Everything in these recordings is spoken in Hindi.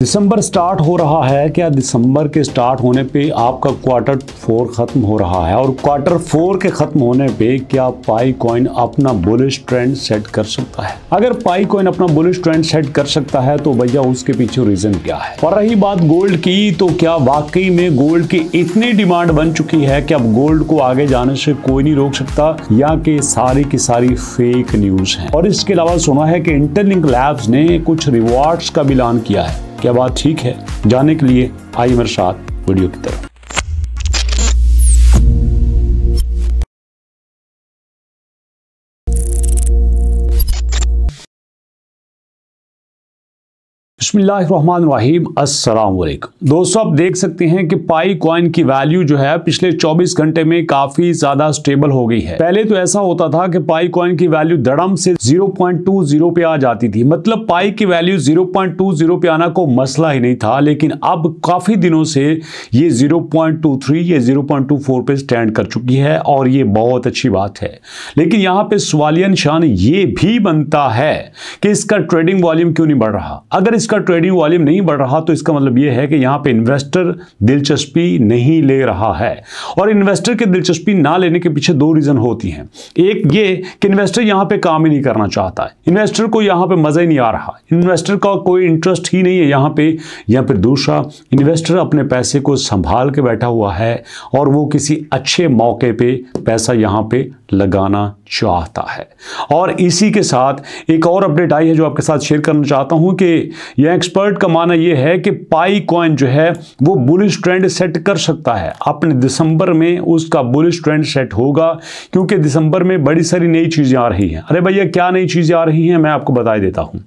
दिसंबर स्टार्ट हो रहा है। क्या दिसंबर के स्टार्ट होने पे आपका क्वार्टर 4 खत्म हो रहा है और क्वार्टर 4 के खत्म होने पे क्या पाई कॉइन अपना बुलिश ट्रेंड सेट कर सकता है? अगर पाई कॉइन अपना बुलिश ट्रेंड सेट कर सकता है तो भैया उसके पीछे रीजन क्या है? और रही बात गोल्ड की, तो क्या वाकई में गोल्ड की इतनी डिमांड बन चुकी है कि अब गोल्ड को आगे जाने से कोई नहीं रोक सकता, या कि सारी की सारी फेक न्यूज है? और इसके अलावा सुना है कि इंटरलिंक लैब्स ने कुछ रिवॉर्ड्स का भी ऐलान किया है। क्या बात ठीक है? जानने के लिए आइए मेरे साथ वीडियो की तरफ। बिस्मिल्लाहिर्रहमानिर्रहीम, अस्सलाम वालेकुम। दोस्तों, आप देख सकते हैं कि पाई कॉइन की वैल्यू जो है पिछले 24 घंटे में काफी ज्यादा स्टेबल हो गई है। पहले तो ऐसा होता था कि पाई कॉइन की वैल्यू धड़म से 0.20 पे आ जाती थी, मतलब पाई की वैल्यू 0.20 पे आना को मसला ही नहीं था। लेकिन अब काफी दिनों से ये 0.23 या 0.24 पे स्टैंड कर चुकी है और ये बहुत अच्छी बात है। लेकिन यहाँ पे सवालिया निशान ये भी बनता है कि इसका ट्रेडिंग वॉल्यूम क्यों नहीं बढ़ रहा? अगर इसका ट्रेडिंग वॉल्यूम नहीं बढ़ रहा तो इसका मतलब यह है कि यहां पे इन्वेस्टर दिलचस्पी नहीं ले रहा है। और इन्वेस्टर के दिलचस्पी ना लेने के पीछे दो रीजन होती हैं। एक ये कि इन्वेस्टर यहां पे काम ही नहीं करना चाहता है, इन्वेस्टर को यहां पे मजा ही नहीं आ रहा, इन्वेस्टर का कोई इंटरेस्ट ही नहीं है यहां पे। या फिर दूसरा, इन्वेस्टर अपने पैसे को संभाल के बैठा हुआ है और वो किसी अच्छे मौके पे पैसा यहां पे लगाना चाहता है। और इसी के साथ एक और अपडेट आई है जो आपके साथ शेयर करना चाहता हूं कि यह एक्सपर्ट का मानना यह है कि पाई कॉइन जो है वो बुलिश ट्रेंड सेट कर सकता है। अपने दिसंबर में उसका बुलिश ट्रेंड सेट होगा, क्योंकि दिसंबर में बड़ी सारी नई चीजें आ रही हैं। अरे भैया, क्या नई चीजें आ रही हैं मैं आपको बता देता हूं।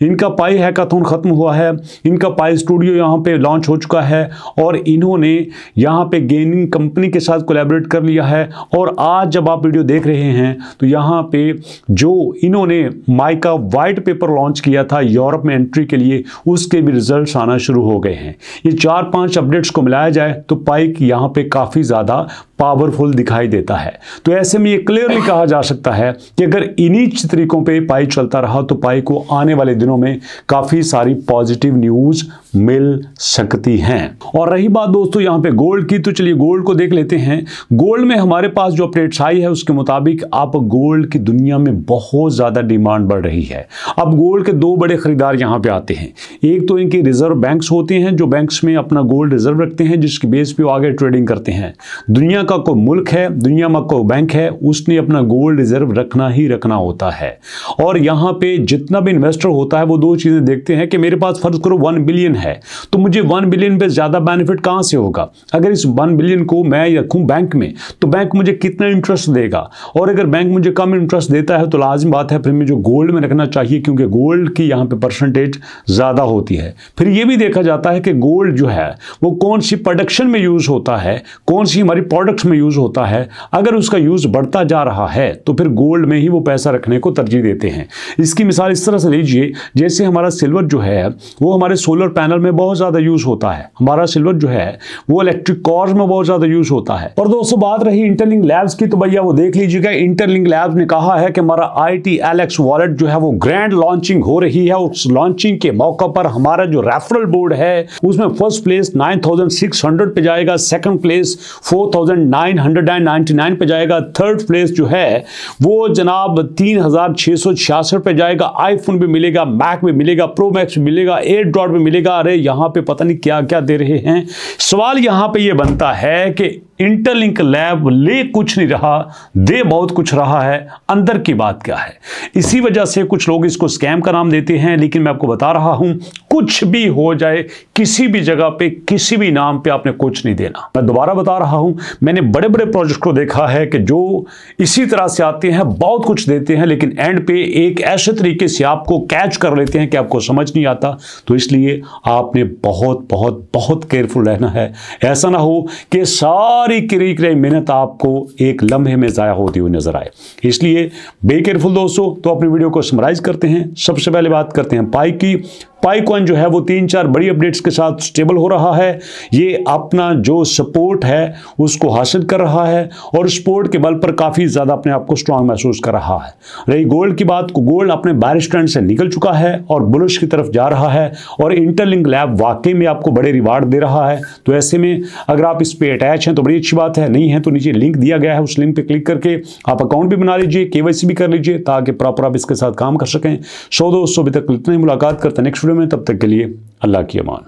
इनका पाई हैकाथन खत्म हुआ है, इनका पाई स्टूडियो यहां पे लॉन्च हो चुका है और इन्होंने यहां पे गेमिंग कंपनी के साथ कोलैबोरेट कर लिया है। और आज जब आप वीडियो देख रहे हैं तो यहां पे जो इन्होंने माइका व्हाइट पेपर लॉन्च किया था यूरोप में एंट्री के लिए, उसके भी रिजल्ट्स आना शुरू हो गए हैं। ये 4-5 अपडेट्स को मिलाया जाए तो पाई यहां पे काफी ज्यादा पावरफुल दिखाई देता है। तो ऐसे में ये क्लियरली कहा जा सकता है कि अगर इन्हीं तरीकों पे पाई चलता रहा तो पाई को आने वाले दिनों में काफी सारी पॉजिटिव न्यूज मिल सकती हैं। और रही बात दोस्तों यहां पे गोल्ड की, तो चलिए गोल्ड को देख लेते हैं। गोल्ड में हमारे पास जो अपडेट्स आई है उसके मुताबिक अब गोल्ड की दुनिया में बहुत ज्यादा डिमांड बढ़ रही है। अब गोल्ड के दो बड़े खरीदार यहां पे आते हैं। एक तो इनके रिजर्व बैंक्स होते हैं जो बैंक्स में अपना गोल्ड रिजर्व रखते हैं, जिसकी बेस पे वो आगे ट्रेडिंग करते हैं। दुनिया का कोई मुल्क है, दुनिया में कोई बैंक है, उसने अपना गोल्ड रिजर्व रखना ही रखना होता है। और यहां पे जितना भी इन्वेस्टर होता है वो दो चीजें देखते हैं कि मेरे पास फर्ज करो 1 बिलियन है, तो मुझे 1 बिलियन पे ज्यादा बेनिफिट कहां से होगा? अगर इस 1 बिलियन को मैं रखूं बैंक में तो बैंक मुझे कितना इंटरेस्ट देगा, और अगर बैंक मुझे कम इंटरेस्ट देता है तो लाजिम बात है फिर मुझे गोल्ड में रखना चाहिए, क्योंकि गोल्ड की यहां पे परसेंटेज ज्यादा होती है। फिर यह भी देखा जाता है कि गोल्ड जो है वो कौन सी प्रोडक्शन में यूज होता है, कौन सी हमारी प्रोडक्ट्स में यूज होता है। अगर उसका यूज बढ़ता जा रहा है तो फिर गोल्ड में ही वो पैसा रखने को तरजीह देते हैं। इसकी मिसाल इस तरह से लीजिए, जैसे हमारा सिल्वर जो है वो हमारे सोलर पैनल में बहुत ज्यादा यूज होता है, हमारा सिल्वर जो है वो इलेक्ट्रिक कार्स में बहुत ज्यादा यूज होता है। और दोस्तों बात रही इंटरलिंक लैब्स की, तो भैया वो देख लीजिएगा, इंटरलिंक लैब्स ने कहा है कि हमारा ITLX वॉलेट जो है वो ग्रैंड लॉन्चिंग हो रही है। उस लॉन्चिंग के मौके पर हमारा जो रेफरल बोर्ड है उसमें फर्स्ट प्लेस 9600 पे जाएगा, सेकंड प्लेस 4999 पे जाएगा, थर्ड प्लेस जो है वो जनाब 3666 पे जाएगा। आईफोन भी मिलेगा, मैक भी मिलेगा, प्रो मैक्स भी मिलेगा, 8 डॉट भी मिलेगा। अरे यहां पे पता नहीं क्या क्या दे रहे हैं। सवाल यहां पे ये बनता है कि इंटरलिंक लैब ले कुछ नहीं रहा, दे बहुत कुछ रहा है, अंदर की बात क्या है? इसी वजह से कुछ लोग इसको स्कैम का नाम देते हैं। लेकिन मैं आपको बता रहा हूं, कुछ भी हो जाए, किसी भी जगह पे, किसी भी नाम पे आपने कुछ नहीं देना। मैं दोबारा बता रहा हूं, मैंने बड़े बड़े प्रोजेक्ट को देखा है कि जो इसी तरह से आते हैं, बहुत कुछ देते हैं, लेकिन एंड पे एक ऐसे तरीके से आपको कैच कर लेते हैं कि आपको समझ नहीं आता। तो इसलिए आपने बहुत बहुत बहुत केयरफुल रहना है। ऐसा ना हो कि सारी किरी मेहनत आपको एक लम्हे में जाया होती हुई नजर आए। इसलिए बे केयरफुल दोस्तों। तो अपनी वीडियो को समराइज करते हैं। सबसे पहले बात करते हैं पाई की। पाई कॉइन जो है वो 3-4 बड़ी अपडेट्स के साथ स्टेबल हो रहा है। ये अपना जो सपोर्ट है उसको हासिल कर रहा है और सपोर्ट के बल पर काफ़ी ज़्यादा अपने आप को स्ट्रांग महसूस कर रहा है। रही गोल्ड की बात, को गोल्ड अपने बेयरिश ट्रेंड से निकल चुका है और बुलिश की तरफ जा रहा है और इंटरलिंक लैब वाकई में आपको बड़े रिवार्ड दे रहा है। तो ऐसे में अगर आप इस पे अटैच हैं तो बड़ी अच्छी बात है, नहीं है तो नीचे लिंक दिया गया है, उस लिंक पे क्लिक करके आप अकाउंट भी बना लीजिए, केवाईसी भी कर लीजिए ताकि प्रॉपर आप इसके साथ काम कर सकें। दोस्तों अभी तक इतना ही, मुलाकात करते हैं नेक्स्ट वीडियो में, तब तक के लिए अल्लाह की अमान।